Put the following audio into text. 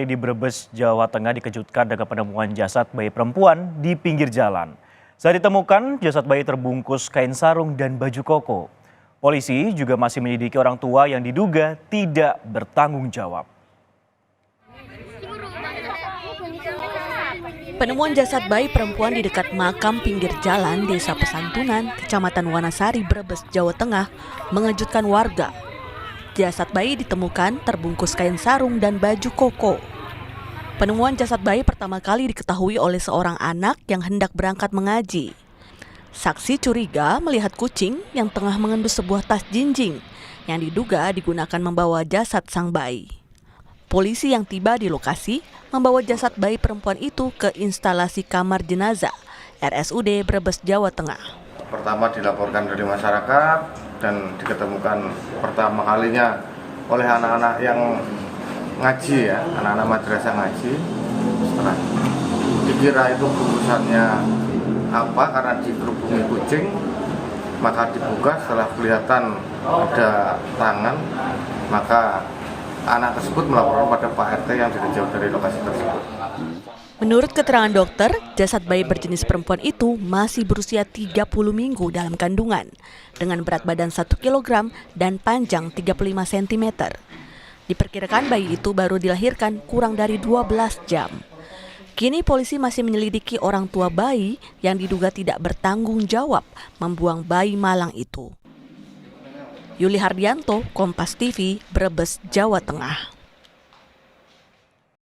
Di Brebes, Jawa Tengah dikejutkan dengan penemuan jasad bayi perempuan di pinggir jalan. Saat ditemukan, jasad bayi terbungkus kain sarung dan baju koko. Polisi juga masih menyelidiki orang tua yang diduga tidak bertanggung jawab. Penemuan jasad bayi perempuan di dekat makam pinggir jalan Desa Pesantunan, Kecamatan Wanasari, Brebes, Jawa Tengah, mengejutkan warga. Jasad bayi ditemukan terbungkus kain sarung dan baju koko. Penemuan jasad bayi pertama kali diketahui oleh seorang anak yang hendak berangkat mengaji. Saksi curiga melihat kucing yang tengah mengendus sebuah tas jinjing yang diduga digunakan membawa jasad sang bayi. Polisi yang tiba di lokasi membawa jasad bayi perempuan itu ke instalasi kamar jenazah RSUD Brebes, Jawa Tengah. Pertama dilaporkan dari masyarakat dan diketemukan pertama kalinya oleh anak-anak yang ngaji ya, anak-anak madrasah ngaji. Setelah dikira itu bungkusannya apa karena dikerubungi kucing, maka dibuka setelah kelihatan ada tangan, maka anak tersebut melaporkan pada Pak RT yang tidak jauh dari lokasi tersebut. Menurut keterangan dokter, jasad bayi berjenis perempuan itu masih berusia 30 minggu dalam kandungan dengan berat badan 1 kg dan panjang 35 cm. Diperkirakan bayi itu baru dilahirkan kurang dari 12 jam. Kini polisi masih menyelidiki orang tua bayi yang diduga tidak bertanggung jawab membuang bayi malang itu. Yuli Hardianto, Kompas TV, Brebes, Jawa Tengah.